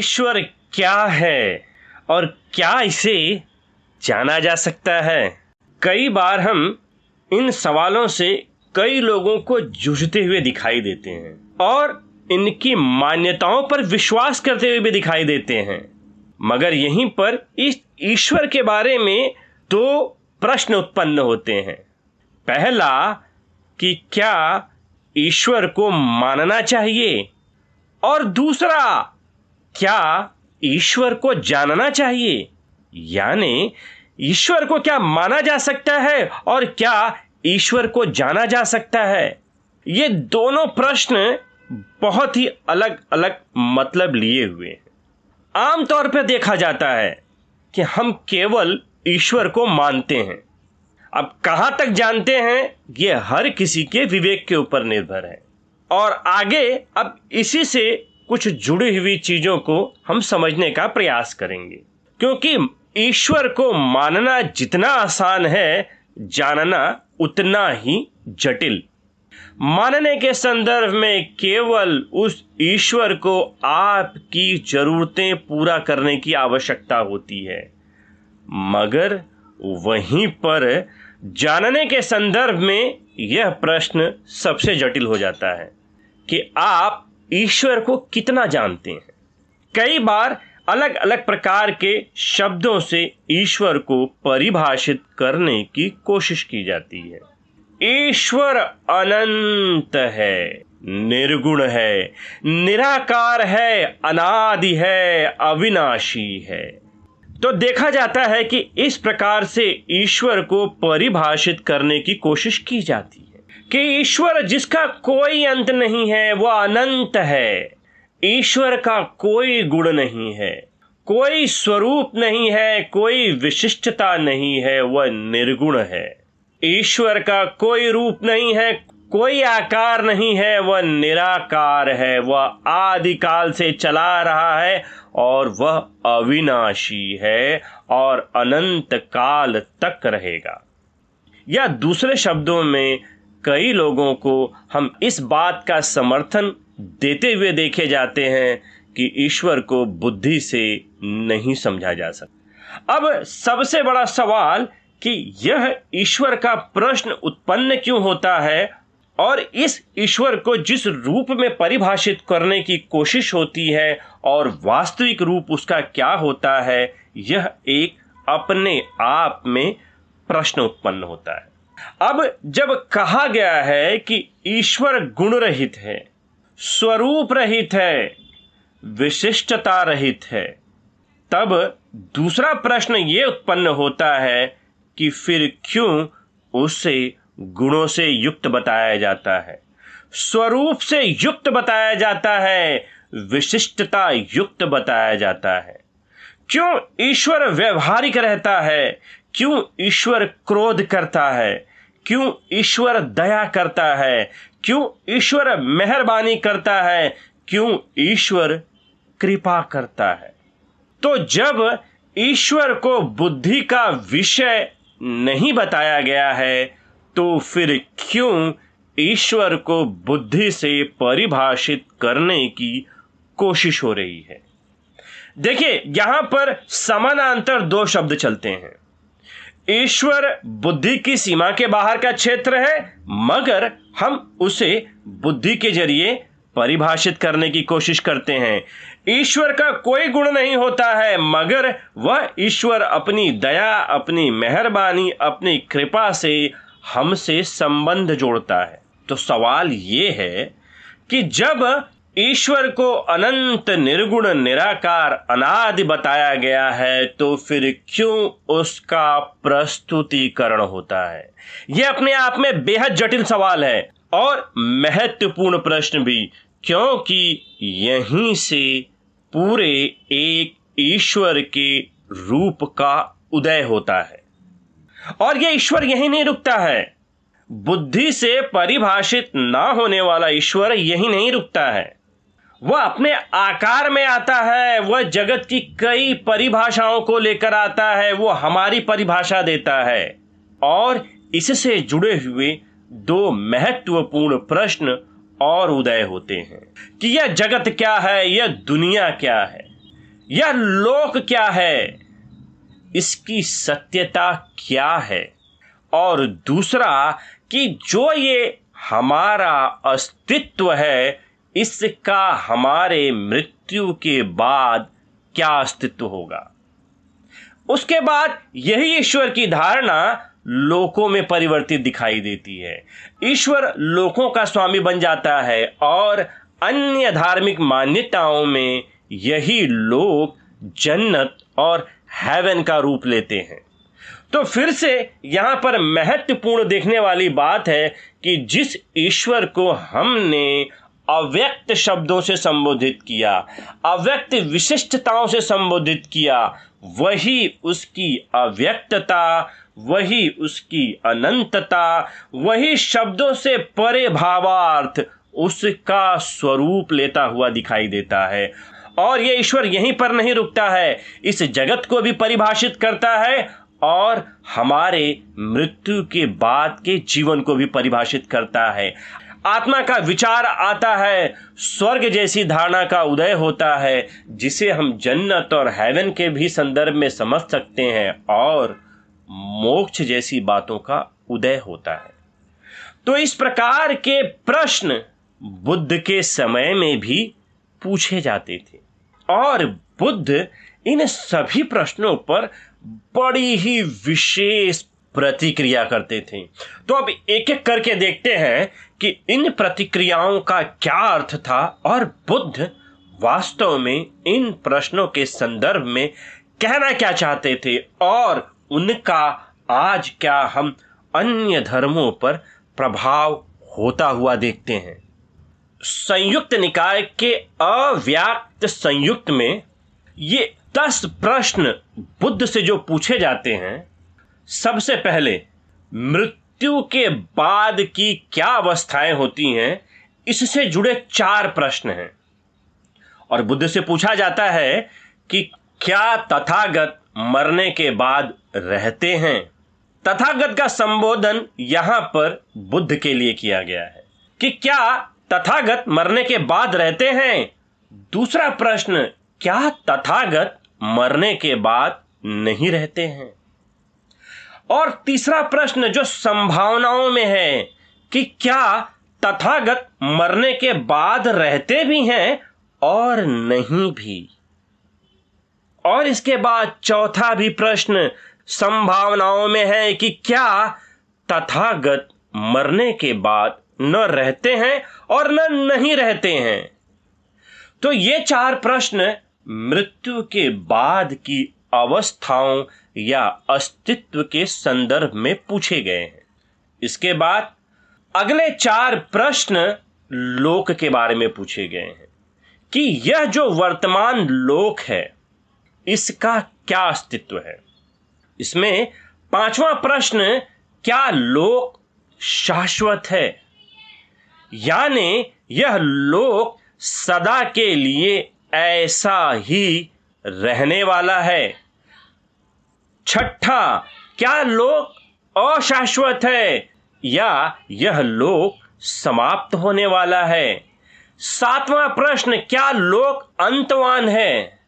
ईश्वर क्या है और क्या इसे जाना जा सकता है? कई बार हम इन सवालों से कई लोगों को जूझते हुए दिखाई देते हैं और इनकी मान्यताओं पर विश्वास करते हुए भी दिखाई देते हैं। मगर यहीं पर इस ईश्वर के बारे में दो प्रश्न उत्पन्न होते हैं। पहला कि क्या ईश्वर को मानना चाहिए, और दूसरा क्या ईश्वर को जानना चाहिए। यानी ईश्वर को क्या माना जा सकता है और क्या ईश्वर को जाना जा सकता है। ये दोनों प्रश्न बहुत ही अलग अलग मतलब लिए हुए हैं। आमतौर पर देखा जाता है कि हम केवल ईश्वर को मानते हैं। अब कहां तक जानते हैं ये हर किसी के विवेक के ऊपर निर्भर है। और आगे अब इसी से कुछ जुड़ी हुई चीजों को हम समझने का प्रयास करेंगे, क्योंकि ईश्वर को मानना जितना आसान है, जानना उतना ही जटिल। मानने के संदर्भ में केवल उस ईश्वर को आपकी जरूरतें पूरा करने की आवश्यकता होती है, मगर वहीं पर जानने के संदर्भ में यह प्रश्न सबसे जटिल हो जाता है कि आप ईश्वर को कितना जानते हैं। कई बार अलग अलग प्रकार के शब्दों से ईश्वर को परिभाषित करने की कोशिश की जाती है। ईश्वर अनंत है, निर्गुण है, निराकार है, अनादि है, अविनाशी है। तो देखा जाता है कि इस प्रकार से ईश्वर को परिभाषित करने की कोशिश की जाती है कि ईश्वर जिसका कोई अंत नहीं है वह अनंत है। ईश्वर का कोई गुण नहीं है, कोई स्वरूप नहीं है, कोई विशिष्टता नहीं है, वह निर्गुण है। ईश्वर का कोई रूप नहीं है, कोई आकार नहीं है, वह निराकार है, वह आदिकाल से चला रहा है और वह अविनाशी है और अनंत काल तक रहेगा। या दूसरे शब्दों में कई लोगों को हम इस बात का समर्थन देते हुए देखे जाते हैं कि ईश्वर को बुद्धि से नहीं समझा जा सकता। अब सबसे बड़ा सवाल कि यह ईश्वर का प्रश्न उत्पन्न क्यों होता है और इस ईश्वर को जिस रूप में परिभाषित करने की कोशिश होती है और वास्तविक रूप उसका क्या होता है, यह एक अपने आप में प्रश्न उत्पन्न होता है। अब जब कहा गया है कि ईश्वर गुण रहित है, स्वरूप रहित है, विशिष्टता रहित है, तब दूसरा प्रश्न यह उत्पन्न होता है कि फिर क्यों उसे गुणों से युक्त बताया जाता है, स्वरूप से युक्त बताया जाता है, विशिष्टता युक्त बताया जाता है। क्यों ईश्वर व्यवहारिक रहता है, क्यों ईश्वर क्रोध करता है, क्यों ईश्वर दया करता है, क्यों ईश्वर मेहरबानी करता है, क्यों ईश्वर कृपा करता है। तो जब ईश्वर को बुद्धि का विषय नहीं बताया गया है, तो फिर क्यों ईश्वर को बुद्धि से परिभाषित करने की कोशिश हो रही है। देखिए, यहां पर समानांतर दो शब्द चलते हैं। ईश्वर बुद्धि की सीमा के बाहर का क्षेत्र है, मगर हम उसे बुद्धि के जरिए परिभाषित करने की कोशिश करते हैं। ईश्वर का कोई गुण नहीं होता है, मगर वह ईश्वर अपनी दया, अपनी मेहरबानी, अपनी कृपा से हमसे संबंध जोड़ता है। तो सवाल ये है कि जब ईश्वर को अनंत, निर्गुण, निराकार, अनादि बताया गया है, तो फिर क्यों उसका प्रस्तुतिकरण होता है। यह अपने आप में बेहद जटिल सवाल है और महत्वपूर्ण प्रश्न भी, क्योंकि यहीं से पूरे एक ईश्वर के रूप का उदय होता है। और यह ईश्वर यहीं नहीं रुकता है। बुद्धि से परिभाषित ना होने वाला ईश्वर यहीं नहीं रुकता है। वह अपने आकार में आता है, वह जगत की कई परिभाषाओं को लेकर आता है, वो हमारी परिभाषा देता है। और इससे जुड़े हुए दो महत्वपूर्ण प्रश्न और उदय होते हैं कि यह जगत क्या है, यह दुनिया क्या है। यह लोक क्या है, इसकी सत्यता क्या है, और दूसरा कि जो ये हमारा अस्तित्व है इसका हमारे मृत्यु के बाद क्या अस्तित्व होगा। उसके बाद यही ईश्वर की धारणा लोकों में परिवर्तित दिखाई देती है। ईश्वर लोकों का स्वामी बन जाता है और अन्य धार्मिक मान्यताओं में यही लोक जन्नत और हेवन का रूप लेते हैं। तो फिर से यहां पर महत्वपूर्ण देखने वाली बात है कि जिस ईश्वर को हमने अव्यक्त शब्दों से संबोधित किया, अव्यक्त विशिष्टताओं से संबोधित किया, वही उसकी अव्यक्तता, वही उसकी अनंतता, वही शब्दों से परे भावार्थ उसका स्वरूप लेता हुआ दिखाई देता है। और ये ईश्वर यहीं पर नहीं रुकता है, इस जगत को भी परिभाषित करता है और हमारे मृत्यु के बाद के जीवन को भी परिभाषित करता है। आत्मा का विचार आता है, स्वर्ग जैसी धारणा का उदय होता है जिसे हम जन्नत और हेवन के भी संदर्भ में समझ सकते हैं, और मोक्ष जैसी बातों का उदय होता है। तो इस प्रकार के प्रश्न बुद्ध के समय में भी पूछे जाते थे और बुद्ध इन सभी प्रश्नों पर बड़ी ही विशेष प्रतिक्रिया करते थे। तो अब एक एक करके देखते हैं कि इन प्रतिक्रियाओं का क्या अर्थ था और बुद्ध वास्तव में इन प्रश्नों के संदर्भ में कहना क्या चाहते थे और उनका आज क्या हम अन्य धर्मों पर प्रभाव होता हुआ देखते हैं। संयुक्त निकाय के अव्याक्त संयुक्त में ये 10 प्रश्न बुद्ध से जो पूछे जाते हैं, सबसे पहले मृत्यु के बाद की क्या अवस्थाएं होती हैं, इससे जुड़े 4 प्रश्न हैं। और बुद्ध से पूछा जाता है कि क्या तथागत मरने के बाद रहते हैं। तथागत का संबोधन यहां पर बुद्ध के लिए किया गया है कि क्या तथागत मरने के बाद रहते हैं। दूसरा प्रश्न, क्या तथागत मरने के बाद नहीं रहते हैं। और तीसरा प्रश्न जो संभावनाओं में है कि क्या तथागत मरने के बाद रहते भी हैं और नहीं भी। और इसके बाद चौथा भी प्रश्न संभावनाओं में है कि क्या तथागत मरने के बाद न रहते हैं और न नहीं रहते हैं। तो ये 4 प्रश्न मृत्यु के बाद की अवस्थाओं या अस्तित्व के संदर्भ में पूछे गए हैं। इसके बाद अगले 4 प्रश्न लोक के बारे में पूछे गए हैं कि यह जो वर्तमान लोक है इसका क्या अस्तित्व है। इसमें 5वां प्रश्न, क्या लोक शाश्वत है, यानी यह लोक सदा के लिए ऐसा ही रहने वाला है। 6ठा, क्या लोक अशाश्वत है या यह लोक समाप्त होने वाला है। 7वां प्रश्न, क्या लोक अंतवान है,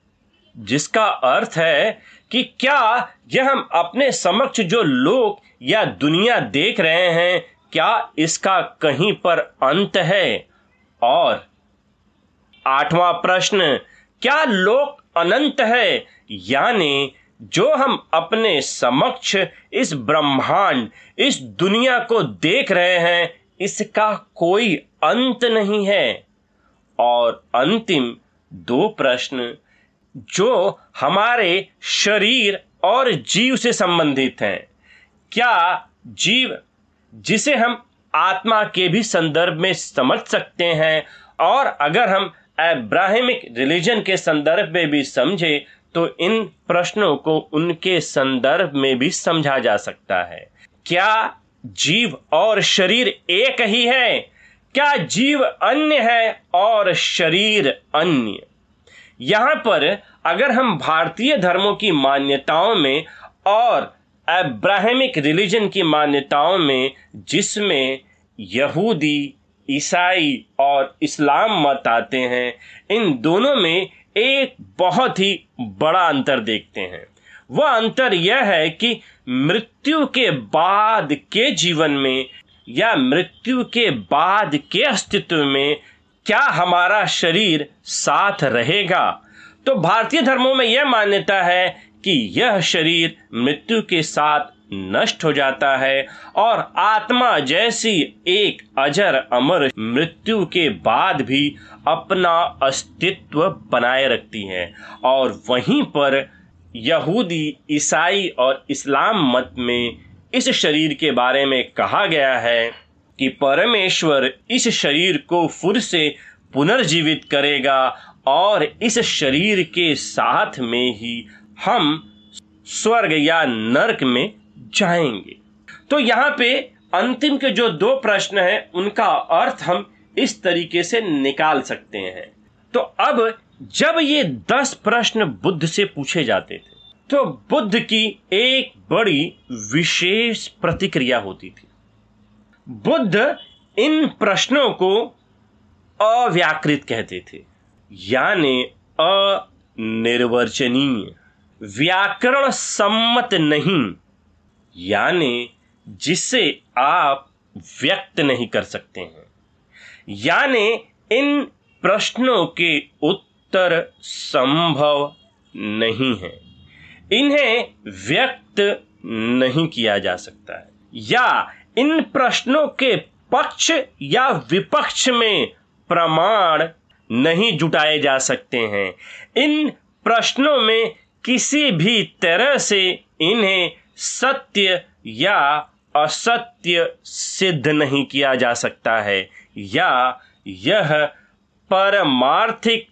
जिसका अर्थ है कि क्या यह हम अपने समक्ष जो लोक या दुनिया देख रहे हैं क्या इसका कहीं पर अंत है। और 8वां प्रश्न, क्या लोक अनंत है, यानी जो हम अपने समक्ष इस ब्रह्मांड, इस दुनिया को देख रहे हैं इसका कोई अंत नहीं है। और अंतिम 2 प्रश्न जो हमारे शरीर और जीव से संबंधित हैं, क्या जीव जिसे हम आत्मा के भी संदर्भ में समझ सकते हैं, और अगर हम अब्राहमिक रिलीजन के संदर्भ में भी समझे तो इन प्रश्नों को उनके संदर्भ में भी समझा जा सकता है। क्या जीव और शरीर एक ही है, क्या जीव अन्य है और शरीर अन्य। यहाँ पर अगर हम भारतीय धर्मों की मान्यताओं में और अब्राहमिक रिलीजन की मान्यताओं में, जिसमें यहूदी, ईसाई और इस्लाम मत आते हैं, इन दोनों में एक बहुत ही बड़ा अंतर देखते हैं। वह अंतर यह है कि मृत्यु के बाद के जीवन में या मृत्यु के बाद के अस्तित्व में क्या हमारा शरीर साथ रहेगा। तो भारतीय धर्मों में यह मान्यता है कि यह शरीर मृत्यु के साथ नष्ट हो जाता है और आत्मा जैसी एक अजर अमर मृत्यु के बाद भी अपना अस्तित्व बनाए रखती है। और वहीं पर यहूदी, ईसाई और इस्लाम मत में इस शरीर के बारे में कहा गया है कि परमेश्वर इस शरीर को फिर से पुनर्जीवित करेगा और इस शरीर के साथ में ही हम स्वर्ग या नरक में जाएंगे। तो यहाँ पे अंतिम के जो 2 प्रश्न हैं उनका अर्थ हम इस तरीके से निकाल सकते हैं। तो अब जब ये 10 प्रश्न बुद्ध से पूछे जाते थे तो बुद्ध की एक बड़ी विशेष प्रतिक्रिया होती थी। बुद्ध इन प्रश्नों को अव्याकृत कहते थे, यानी अनिर्वचनीय, व्याकरण सम्मत नहीं, यानी जिसे आप व्यक्त नहीं कर सकते हैं। यानी इन प्रश्नों के उत्तर संभव नहीं है, इन्हें व्यक्त नहीं किया जा सकता है, या इन प्रश्नों के पक्ष या विपक्ष में प्रमाण नहीं जुटाए जा सकते हैं। इन प्रश्नों में किसी भी तरह से इन्हें सत्य या असत्य सिद्ध नहीं किया जा सकता है, या यह परमार्थिक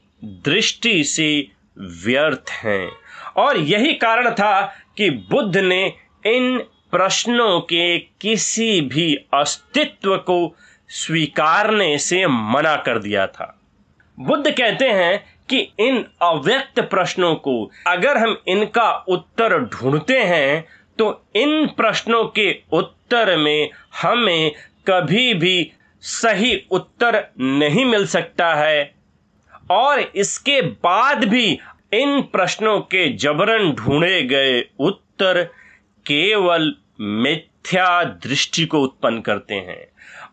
दृष्टि से व्यर्थ हैं। और यही कारण था कि बुद्ध ने इन प्रश्नों के किसी भी अस्तित्व को स्वीकारने से मना कर दिया था। बुद्ध कहते हैं कि इन अव्यक्त प्रश्नों को अगर हम इनका उत्तर ढूंढते हैं तो इन प्रश्नों के उत्तर में हमें कभी भी सही उत्तर नहीं मिल सकता है, और इसके बाद भी इन प्रश्नों के जबरन ढूंढे गए उत्तर केवल मिथ्या दृष्टि को उत्पन्न करते हैं,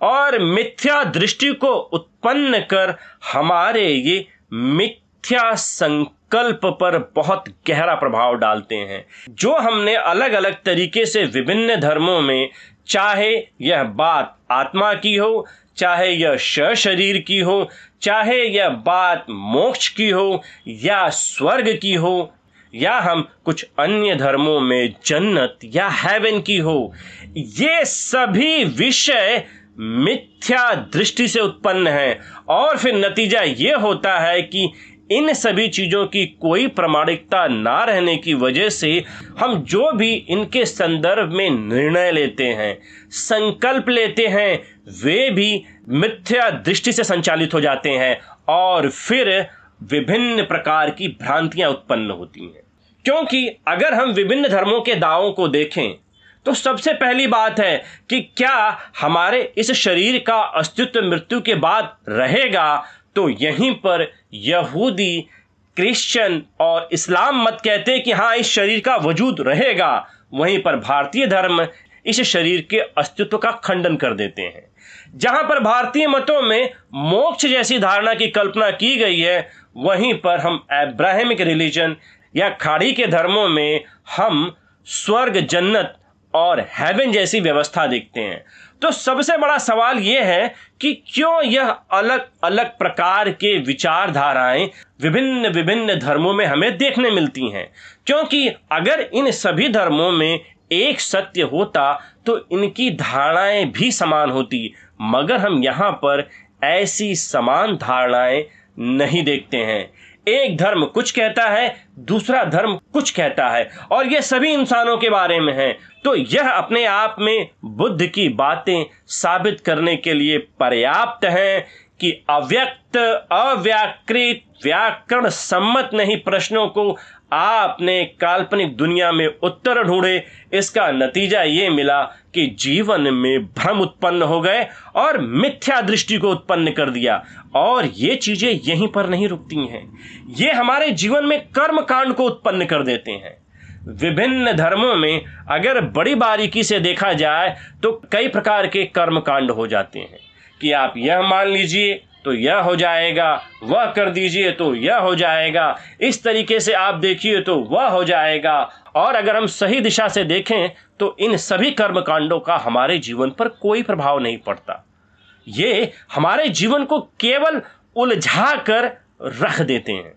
और मिथ्या दृष्टि को उत्पन्न कर हमारे ये मिथ्या संकल्प पर बहुत गहरा प्रभाव डालते हैं। जो हमने अलग अलग तरीके से विभिन्न धर्मों में, चाहे यह बात आत्मा की हो, चाहे यह शरीर की हो, चाहे यह बात मोक्ष की हो या स्वर्ग की हो, या हम कुछ अन्य धर्मों में जन्नत या हेवन की हो, ये सभी विषय मिथ्या दृष्टि से उत्पन्न है। और फिर नतीजा ये होता है कि इन सभी चीज़ों की कोई प्रामाणिकता ना रहने की वजह से हम जो भी इनके संदर्भ में निर्णय लेते हैं, संकल्प लेते हैं, वे भी मिथ्या दृष्टि से संचालित हो जाते हैं, और फिर विभिन्न प्रकार की भ्रांतियां उत्पन्न होती हैं। क्योंकि अगर हम विभिन्न धर्मों के दावों को देखें तो सबसे पहली बात है कि क्या हमारे इस शरीर का अस्तित्व मृत्यु के बाद रहेगा। तो यहीं पर यहूदी, क्रिश्चियन और इस्लाम मत कहते हैं कि हाँ, इस शरीर का वजूद रहेगा। वहीं पर भारतीय धर्म इस शरीर के अस्तित्व का खंडन कर देते हैं। जहां पर भारतीय मतों में मोक्ष जैसी धारणा की कल्पना की गई है, वहीं पर हम अब्राहमिक रिलीजन या खाड़ी के धर्मों में हम स्वर्ग, जन्नत और हेवन जैसी व्यवस्था देखते हैं। तो सबसे बड़ा सवाल यह है कि क्यों यह अलग अलग प्रकार के विचारधाराएं विभिन्न विभिन्न धर्मों में हमें देखने मिलती हैं। क्योंकि अगर इन सभी धर्मों में एक सत्य होता तो इनकी धारणाएं भी समान होती, मगर हम यहाँ पर ऐसी समान धारणाएं नहीं देखते हैं। एक धर्म कुछ कहता है, दूसरा धर्म कुछ कहता है, और ये सभी इंसानों के बारे में है। तो यह अपने आप में बुद्ध की बातें साबित करने के लिए पर्याप्त है कि अव्यक्त, अव्याकृत, व्याकरण सम्मत नहीं प्रश्नों को आपने काल्पनिक दुनिया में उत्तर ढूंढे। इसका नतीजा ये मिला कि जीवन में भ्रम उत्पन्न हो गए और मिथ्या दृष्टि को उत्पन्न कर दिया, और ये चीजें यहीं पर नहीं रुकती हैं, ये हमारे जीवन में कर्म कांड को उत्पन्न कर देते हैं। विभिन्न धर्मों में अगर बड़ी बारीकी से देखा जाए तो कई प्रकार के कर्म कांड हो जाते हैं कि आप यह मान लीजिए तो यह हो जाएगा, वह कर दीजिए तो यह हो जाएगा, इस तरीके से आप देखिए तो वह हो जाएगा। और अगर हम सही दिशा से देखें तो इन सभी कर्म कांडों का हमारे जीवन पर कोई प्रभाव नहीं पड़ता, ये हमारे जीवन को केवल उलझा कर रख देते हैं।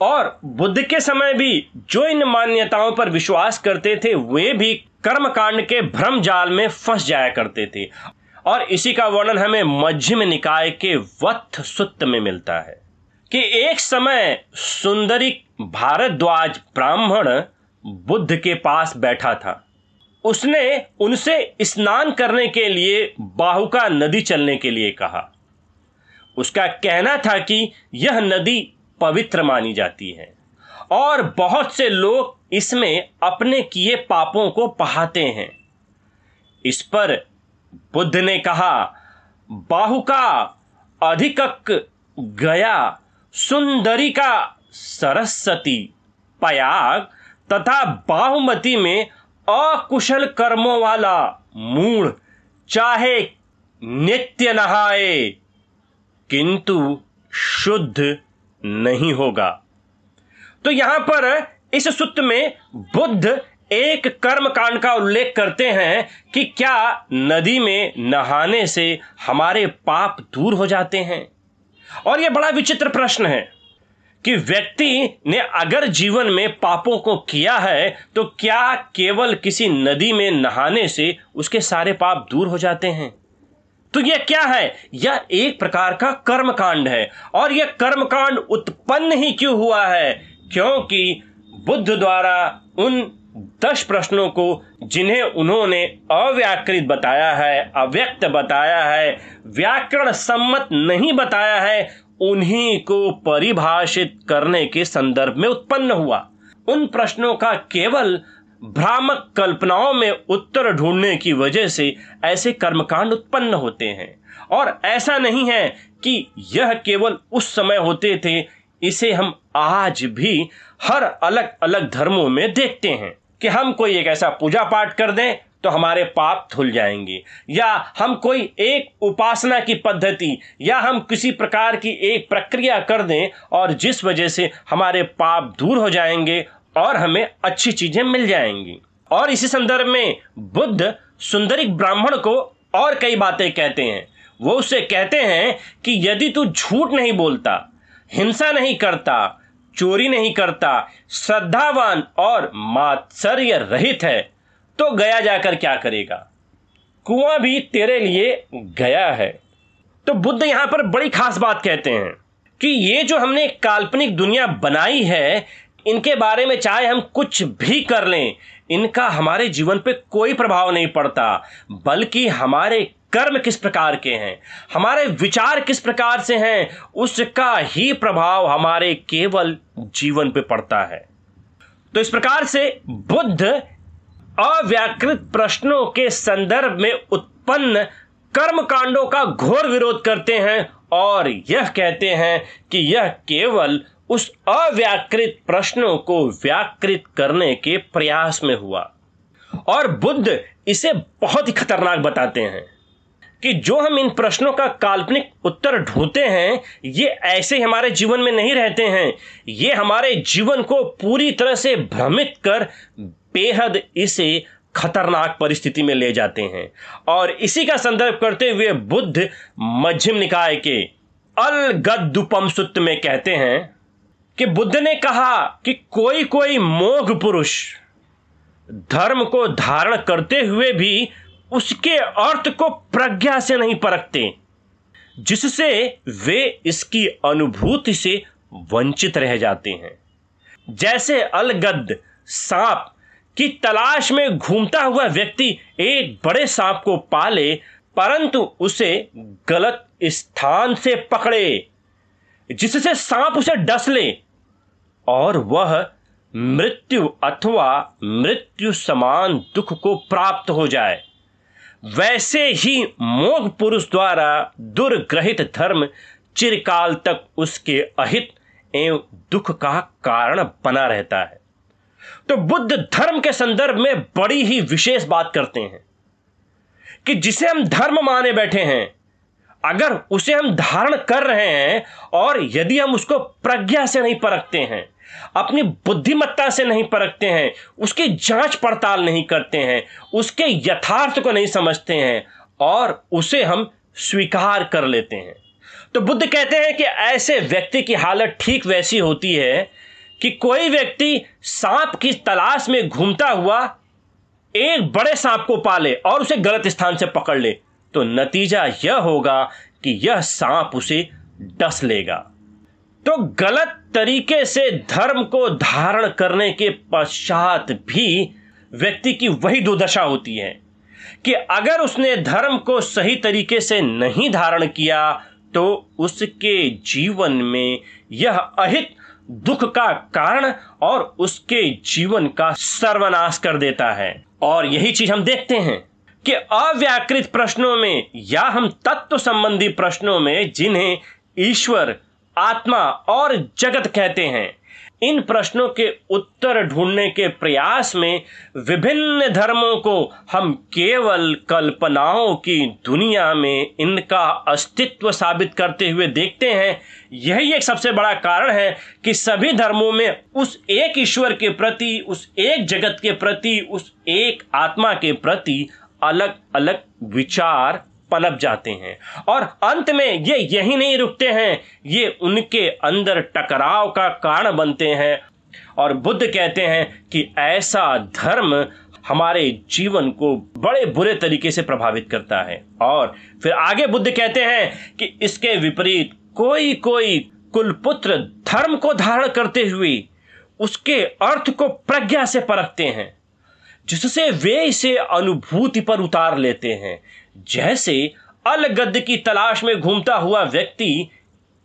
और बुद्ध के समय भी जो इन मान्यताओं पर विश्वास करते थे वे भी कर्मकांड के भ्रम जाल में फंस जाया करते थे। और इसी का वर्णन हमें मध्यम निकाय के वत्थ सुत्त में मिलता है कि एक समय सुंदरी भारद्वाज ब्राह्मण बुद्ध के पास बैठा था। उसने उनसे स्नान करने के लिए बाहुका नदी चलने के लिए कहा। उसका कहना था कि यह नदी पवित्र मानी जाती है और बहुत से लोग इसमें अपने किए पापों को बहाते हैं। इस पर बुद्ध ने कहा, बाहुका अधिकक गया सुंदरी का सरस्वती पयाग तथा बाहुमती में अकुशल कर्मों वाला मूढ़ चाहे नित्य नहाए किंतु शुद्ध नहीं होगा। तो यहां पर इस सूक्त में बुद्ध एक कर्म कांड का उल्लेख करते हैं कि क्या नदी में नहाने से हमारे पाप दूर हो जाते हैं। और यह बड़ा विचित्र प्रश्न है कि व्यक्ति ने अगर जीवन में पापों को किया है तो क्या केवल किसी नदी में नहाने से उसके सारे पाप दूर हो जाते हैं। तो यह क्या है, यह एक प्रकार का कर्मकांड है। और यह कर्मकांड उत्पन्न ही क्यों हुआ है, क्योंकि बुद्ध द्वारा उन 10 प्रश्नों को जिन्हें उन्होंने अव्याकृत बताया है, अव्यक्त बताया है, व्याकरण सम्मत नहीं बताया है, उन्हीं को परिभाषित करने के संदर्भ में उत्पन्न हुआ। उन प्रश्नों का केवल भ्रामक कल्पनाओं में उत्तर ढूंढने की वजह से ऐसे कर्मकांड उत्पन्न होते हैं। और ऐसा नहीं है कि यह केवल उस समय होते थे, इसे हम आज भी हर अलग अलग धर्मों में देखते हैं कि हम कोई एक ऐसा पूजा पाठ कर दें तो हमारे पाप धुल जाएंगे, या हम कोई एक उपासना की पद्धति या हम किसी प्रकार की एक प्रक्रिया कर दें और जिस वजह से हमारे पाप दूर हो जाएंगे और हमें अच्छी चीजें मिल जाएंगी। और इसी संदर्भ में बुद्ध सुंदरी ब्राह्मण को और कई बातें कहते हैं। वो उससे कहते हैं कि यदि तू झूठ नहीं बोलता, हिंसा नहीं करता, चोरी नहीं करता, श्रद्धावान और मात्सर्य रहित है तो गया जाकर क्या करेगा, कुआं भी तेरे लिए गया है। तो बुद्ध यहां पर बड़ी खास बात कहते हैं कि ये जो हमने काल्पनिक दुनिया बनाई है, इनके बारे में चाहे हम कुछ भी कर लें, इनका हमारे जीवन पे कोई प्रभाव नहीं पड़ता, बल्कि हमारे कर्म किस प्रकार के हैं, हमारे विचार किस प्रकार से हैं, उसका ही प्रभाव हमारे केवल जीवन पे पड़ता है। तो इस प्रकार से बुद्ध अव्याकृत प्रश्नों के संदर्भ में उत्पन्न कर्म कांडों का घोर विरोध करते हैं और यह कहते हैं कि यह केवल उस अव्याकृत प्रश्नों को व्याकृत करने के प्रयास में हुआ। और बुद्ध इसे बहुत ही खतरनाक बताते हैं कि जो हम इन प्रश्नों का काल्पनिक उत्तर ढूंढते हैं, ये ऐसे हमारे जीवन में नहीं रहते हैं, ये हमारे जीवन को पूरी तरह से भ्रमित कर बेहद इसे खतरनाक परिस्थिति में ले जाते हैं। और इसी का संदर्भ करते हुए बुद्ध मध्यम निकाय के अलगद्दुपम सूत्र में कहते हैं कि बुद्ध ने कहा कि कोई कोई मोघ पुरुष धर्म को धारण करते हुए भी उसके अर्थ को प्रज्ञा से नहीं परखते, जिससे वे इसकी अनुभूति से वंचित रह जाते हैं। जैसे अलगद सांप की तलाश में घूमता हुआ व्यक्ति एक बड़े सांप को पाले परंतु उसे गलत स्थान से पकड़े, जिससे सांप उसे डस ले और वह मृत्यु अथवा मृत्यु समान दुख को प्राप्त हो जाए, वैसे ही मोघ पुरुष द्वारा दुर्ग्रहित धर्म चिरकाल तक उसके अहित एवं दुख का कारण बना रहता है। तो बुद्ध धर्म के संदर्भ में बड़ी ही विशेष बात करते हैं कि जिसे हम धर्म माने बैठे हैं, अगर उसे हम धारण कर रहे हैं और यदि हम उसको प्रज्ञा से नहीं परखते हैं, अपनी बुद्धिमत्ता से नहीं परखते हैं, उसकी जांच पड़ताल नहीं करते हैं, उसके यथार्थ को नहीं समझते हैं और उसे हम स्वीकार कर लेते हैं, तो बुद्ध कहते हैं कि ऐसे व्यक्ति की हालत ठीक वैसी होती है कि कोई व्यक्ति सांप की तलाश में घूमता हुआ एक बड़े सांप को पाले और उसे गलत स्थान से पकड़ ले, तो नतीजा यह होगा कि यह सांप उसे डस लेगा। तो गलत तरीके से धर्म को धारण करने के पश्चात भी व्यक्ति की वही दुर्दशा होती है कि अगर उसने धर्म को सही तरीके से नहीं धारण किया तो उसके जीवन में यह अहित दुख का कारण और उसके जीवन का सर्वनाश कर देता है। और यही चीज हम देखते हैं कि अव्याकृत प्रश्नों में या हम तत्व संबंधी प्रश्नों में, जिन्हें ईश्वर, आत्मा और जगत कहते हैं, इन प्रश्नों के उत्तर ढूंढने के प्रयास में विभिन्न धर्मों को हम केवल कल्पनाओं की दुनिया में इनका अस्तित्व साबित करते हुए देखते हैं। यही एक सबसे बड़ा कारण है कि सभी धर्मों में उस एक ईश्वर के प्रति, उस एक जगत के प्रति, उस एक आत्मा के प्रति अलग अलग विचार पनप जाते हैं और अंत में ये यही नहीं रुकते हैं, ये उनके अंदर टकराव का कारण बनते हैं। और बुद्ध कहते हैं कि ऐसा धर्म हमारे जीवन को बड़े बुरे तरीके से प्रभावित करता है। और फिर आगे बुद्ध कहते हैं कि इसके विपरीत कोई कोई कुलपुत्र धर्म को धारण करते हुए उसके अर्थ को प्रज्ञा से परखते हैं, जिससे वे इसे अनुभूति पर उतार लेते हैं। जैसे अलगद की तलाश में घूमता हुआ व्यक्ति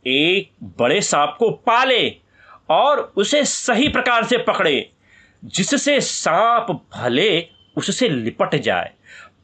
एक बड़े सांप को पाले और उसे सही प्रकार से पकड़े, जिससे सांप भले उससे लिपट जाए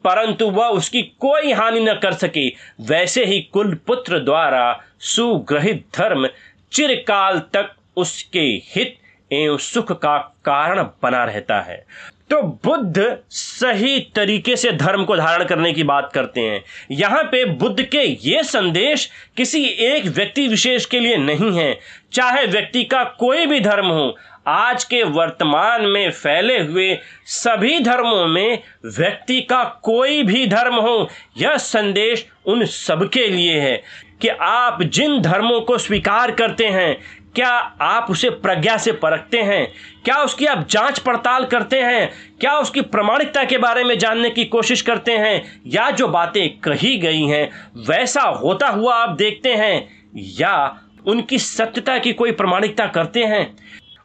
परंतु वह उसकी कोई हानि न कर सके, वैसे ही कुलपुत्र द्वारा सुग्रहित धर्म चिरकाल तक उसके हित एवं सुख का कारण बना रहता है। तो बुद्ध सही तरीके से धर्म को धारण करने की बात करते हैं। यहाँ पे बुद्ध के ये संदेश किसी एक व्यक्ति विशेष के लिए नहीं है, चाहे व्यक्ति का कोई भी धर्म हो। आज के वर्तमान में फैले हुए सभी धर्मों में व्यक्ति का कोई भी धर्म हो, यह संदेश उन सबके लिए है कि आप जिन धर्मों को स्वीकार करते हैं, क्या आप उसे प्रज्ञा से परखते हैं? क्या उसकी आप जांच पड़ताल करते हैं? क्या उसकी प्रामाणिकता के बारे में जानने की कोशिश करते हैं? या जो बातें कही गई हैं वैसा होता हुआ आप देखते हैं, या उनकी सत्यता की कोई प्रामाणिकता करते हैं?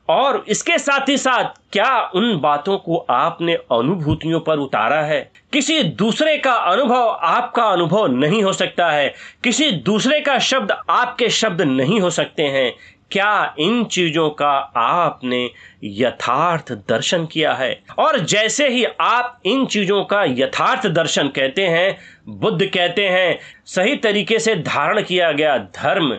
और इसके साथ ही साथ क्या उन बातों को आपने अनुभूतियों पर उतारा है? किसी दूसरे का अनुभव आपका अनुभव नहीं हो सकता है, किसी दूसरे का शब्द आपके शब्द नहीं हो सकते हैं। क्या इन चीजों का आपने यथार्थ दर्शन किया है? और जैसे ही आप इन चीजों का यथार्थ दर्शन कहते हैं, बुद्ध कहते हैं सही तरीके से धारण किया गया धर्म,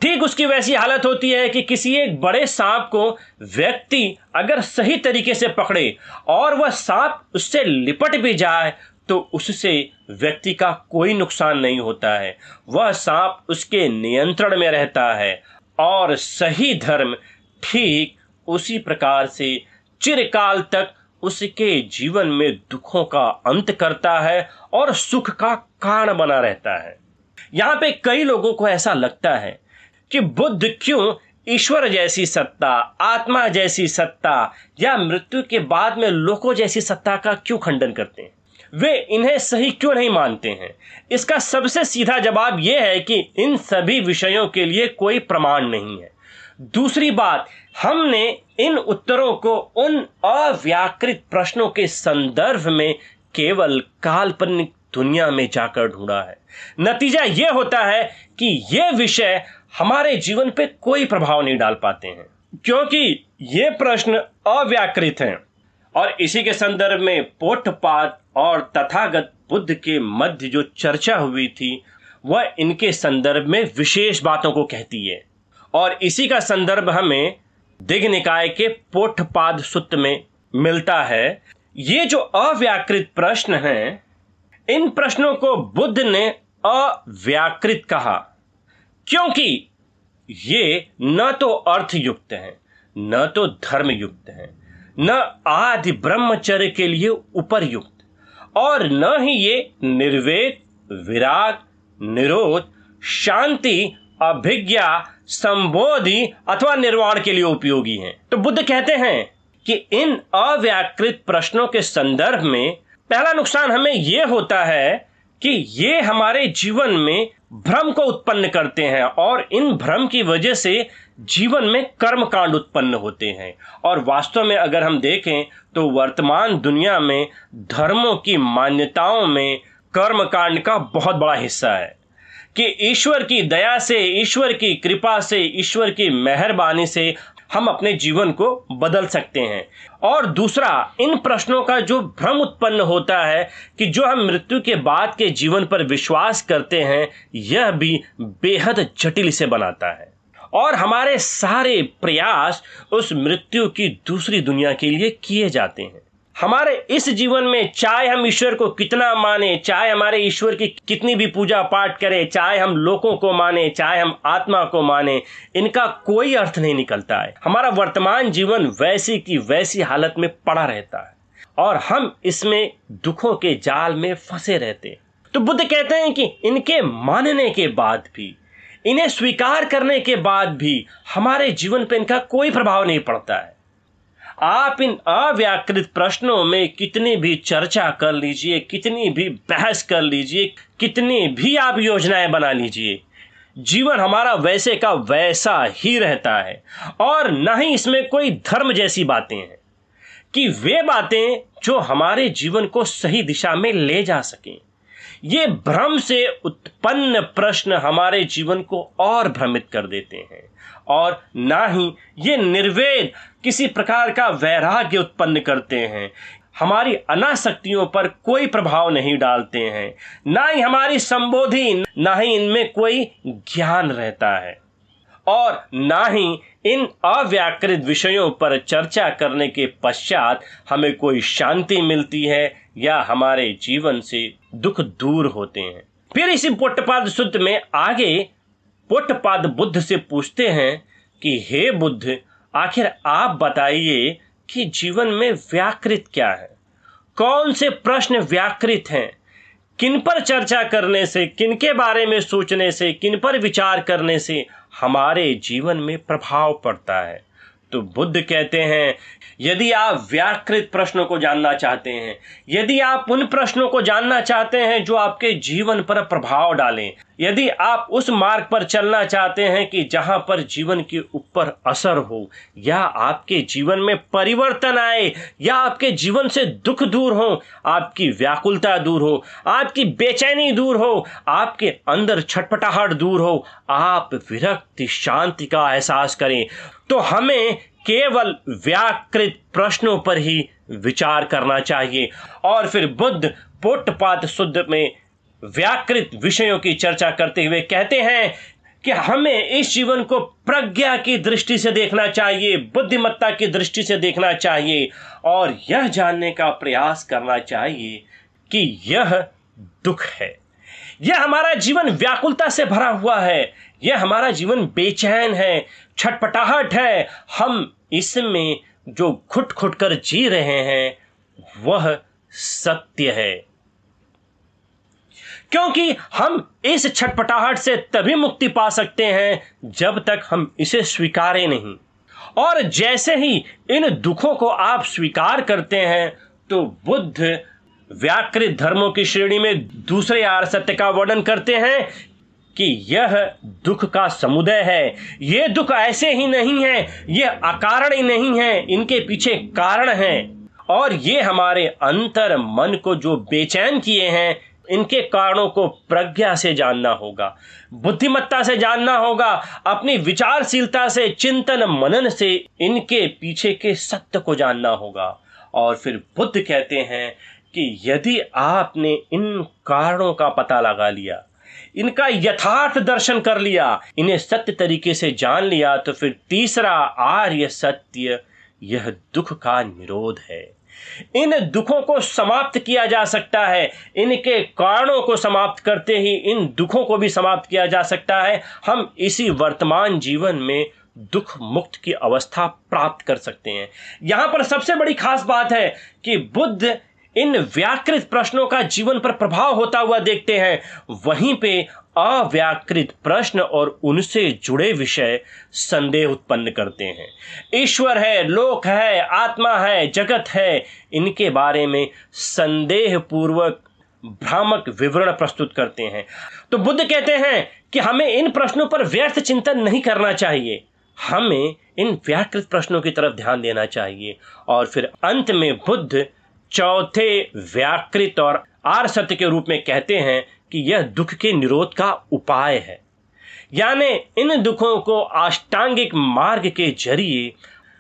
ठीक उसकी वैसी हालत होती है कि किसी एक बड़े सांप को व्यक्ति अगर सही तरीके से पकड़े और वह सांप उससे लिपट भी जाए तो उससे व्यक्ति का कोई नुकसान नहीं होता है, वह सांप उसके नियंत्रण में रहता है। और सही धर्म ठीक उसी प्रकार से चिरकाल तक उसके जीवन में दुखों का अंत करता है और सुख का कारण बना रहता है। यहाँ पे कई लोगों को ऐसा लगता है कि बुद्ध क्यों ईश्वर जैसी सत्ता, आत्मा जैसी सत्ता या मृत्यु के बाद में लोकों जैसी सत्ता का क्यों खंडन करते हैं, वे इन्हें सही क्यों नहीं मानते हैं? इसका सबसे सीधा जवाब यह है कि इन सभी विषयों के लिए कोई प्रमाण नहीं है। दूसरी बात, हमने इन उत्तरों को उन अव्याकृत प्रश्नों के संदर्भ में केवल काल्पनिक दुनिया में जाकर ढूंढा है। नतीजा यह होता है कि ये विषय हमारे जीवन पे कोई प्रभाव नहीं डाल पाते हैं, क्योंकि ये प्रश्न अव्याकृत हैं। और इसी के संदर्भ में पोठपाद और तथागत बुद्ध के मध्य जो चर्चा हुई थी वह इनके संदर्भ में विशेष बातों को कहती है। और इसी का संदर्भ हमें दिग् निकाय के पोठपाद सूत्र में मिलता है। ये जो अव्याकृत प्रश्न हैं, इन प्रश्नों को बुद्ध ने अव्याकृत कहा, क्योंकि ये न तो अर्थ युक्त हैं, न तो धर्म युक्त हैं, न आदि ब्रह्मचर्य के लिए उपरयुक्त, और न ही ये निर्वेद, विराग, निरोध, शांति, अभिज्ञा, संबोधि अथवा निर्वाण के लिए उपयोगी हैं। तो बुद्ध कहते हैं कि इन अव्याकृत प्रश्नों के संदर्भ में पहला नुकसान हमें यह होता है कि ये हमारे जीवन में भ्रम को उत्पन्न करते हैं, और इन भ्रम की वजह से जीवन में कर्म कांड उत्पन्न होते हैं। और वास्तव में अगर हम देखें तो वर्तमान दुनिया में धर्मों की मान्यताओं में कर्म कांड का बहुत बड़ा हिस्सा है कि ईश्वर की दया से, ईश्वर की कृपा से, ईश्वर की मेहरबानी से हम अपने जीवन को बदल सकते हैं। और दूसरा, इन प्रश्नों का जो भ्रम उत्पन्न होता है कि जो हम मृत्यु के बाद के जीवन पर विश्वास करते हैं, यह भी बेहद जटिल से बनाता है, और हमारे सारे प्रयास उस मृत्यु की दूसरी दुनिया के लिए किए जाते हैं। हमारे इस जीवन में चाहे हम ईश्वर को कितना माने, चाहे हमारे ईश्वर की कितनी भी पूजा पाठ करें, चाहे हम लोगों को माने, चाहे हम आत्मा को माने, इनका कोई अर्थ नहीं निकलता है। हमारा वर्तमान जीवन वैसी की वैसी हालत में पड़ा रहता है, और हम इसमें दुखों के जाल में फंसे रहते हैं। तो बुद्ध कहते हैं कि इनके मानने के बाद भी, इन्हें स्वीकार करने के बाद भी हमारे जीवन पर इनका कोई प्रभाव नहीं पड़ता है। आप इन अव्याकृत प्रश्नों में कितनी भी चर्चा कर लीजिए, कितनी भी बहस कर लीजिए, कितनी भी आप योजनाएं बना लीजिए, जीवन हमारा वैसे का वैसा ही रहता है। और न ही इसमें कोई धर्म जैसी बातें हैं कि वे बातें जो हमारे जीवन को सही दिशा में ले जा सकें। ये भ्रम से उत्पन्न प्रश्न हमारे जीवन को और भ्रमित कर देते हैं, और ना ही ये निर्वेद किसी प्रकार का वैराग्य उत्पन्न करते हैं, हमारी अनासक्तियों पर कोई प्रभाव नहीं डालते हैं, ना ही हमारी संबोधि, ना ही इनमें कोई ज्ञान रहता है, और ना ही इन अव्याकृत विषयों पर चर्चा करने के पश्चात हमें कोई शांति मिलती है या हमारे जीवन से दुख दूर होते हैं। फिर इसी पोठपाद सूत्र में आगे पोठपाद बुद्ध से पूछते हैं कि हे बुद्ध, आखिर आप बताइए कि जीवन में व्याकृत क्या है, कौन से प्रश्न व्याकृत हैं, किन पर चर्चा करने से, किन के बारे में सोचने से, किन पर विचार करने से हमारे जीवन में प्रभाव पड़ता है। तो बुद्ध कहते हैं, यदि आप व्याकृत प्रश्नों को जानना चाहते हैं, यदि आप उन प्रश्नों को जानना चाहते हैं जो आपके जीवन पर प्रभाव डालें, यदि आप उस मार्ग पर चलना चाहते हैं कि जहां पर जीवन के ऊपर असर हो, या आपके जीवन में परिवर्तन आए, या आपके जीवन से दुख दूर हो, आपकी व्याकुलता दूर हो, आपकी बेचैनी दूर हो, आपके अंदर छटपटाहट दूर हो, आप विरक्ति, शांति का एहसास करें, तो हमें केवल व्याकृत प्रश्नों पर ही विचार करना चाहिए। और फिर बुद्ध पोठपाद सूत्र में व्याकृत विषयों की चर्चा करते हुए कहते हैं कि हमें इस जीवन को प्रज्ञा की दृष्टि से देखना चाहिए, बुद्धिमत्ता की दृष्टि से देखना चाहिए, और यह जानने का प्रयास करना चाहिए कि यह दुख है, यह हमारा जीवन व्याकुलता से भरा हुआ है, यह हमारा जीवन बेचैन है, छटपटाहट है, हम इसमें जो घुट घुट कर जी रहे हैं वह सत्य है। क्योंकि हम इस छटपटाहट से तभी मुक्ति पा सकते हैं जब तक हम इसे स्वीकारें नहीं। और जैसे ही इन दुखों को आप स्वीकार करते हैं तो बुद्ध व्याकृत धर्मों की श्रेणी में दूसरे आर्य सत्य का वर्णन करते हैं कि यह दुख का समुदय है। ये दुख ऐसे ही नहीं है, ये अकारण ही नहीं है, इनके पीछे कारण हैं, और ये हमारे अंतर मन को जो बेचैन किए हैं, इनके कारणों को प्रज्ञा से जानना होगा, बुद्धिमत्ता से जानना होगा, अपनी विचारशीलता से, चिंतन मनन से इनके पीछे के सत्य को जानना होगा। और फिर बुद्ध कहते हैं कि यदि आपने इन कारणों का पता लगा लिया, इनका यथार्थ दर्शन कर लिया, इन्हें सत्य तरीके से जान लिया, तो फिर तीसरा आर्य सत्य यह दुख का निरोध है। इन दुखों को समाप्त किया जा सकता है, इनके कारणों को समाप्त करते ही इन दुखों को भी समाप्त किया जा सकता है। हम इसी वर्तमान जीवन में दुख मुक्त की अवस्था प्राप्त कर सकते हैं। यहां पर सबसे बड़ी खास बात है कि बुद्ध इन व्याकृत प्रश्नों का जीवन पर प्रभाव होता हुआ देखते हैं, वहीं पे अव्याकृत प्रश्न और उनसे जुड़े विषय संदेह उत्पन्न करते हैं। ईश्वर है, लोक है, आत्मा है, जगत है, इनके बारे में संदेह पूर्वक भ्रामक विवरण प्रस्तुत करते हैं। तो बुद्ध कहते हैं कि हमें इन प्रश्नों पर व्यर्थ चिंतन नहीं करना चाहिए, हमें इन व्याकृत प्रश्नों की तरफ ध्यान देना चाहिए। और फिर अंत में बुद्ध चौथे व्याकृत और आर्य सत्य के रूप में कहते हैं कि यह दुख के निरोध का उपाय है, यानी इन दुखों को अष्टांगिक मार्ग के जरिए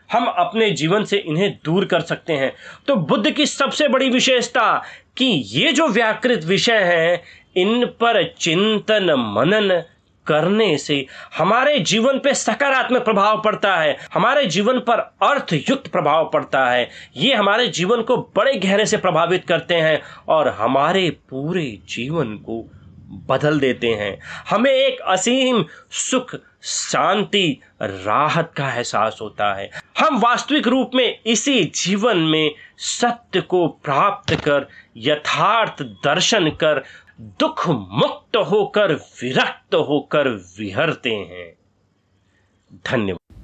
हम अपने जीवन से इन्हें दूर कर सकते हैं। तो बुद्ध की सबसे बड़ी विशेषता कि ये जो व्याकृत विषय हैं, इन पर चिंतन मनन करने से हमारे जीवन पे सकारात्मक प्रभाव पड़ता है, हमारे जीवन पर अर्थयुक्त प्रभाव पड़ता है। ये हमारे जीवन को बड़े गहरे से प्रभावित करते हैं और हमारे पूरे जीवन को बदल देते हैं। हमें एक असीम सुख, शांति, राहत का एहसास होता है। हम वास्तविक रूप में इसी जीवन में सत्य को प्राप्त कर, यथार्थ दर्शन कर, दुख मुक्त होकर, विरक्त होकर विहरते हैं। धन्यवाद।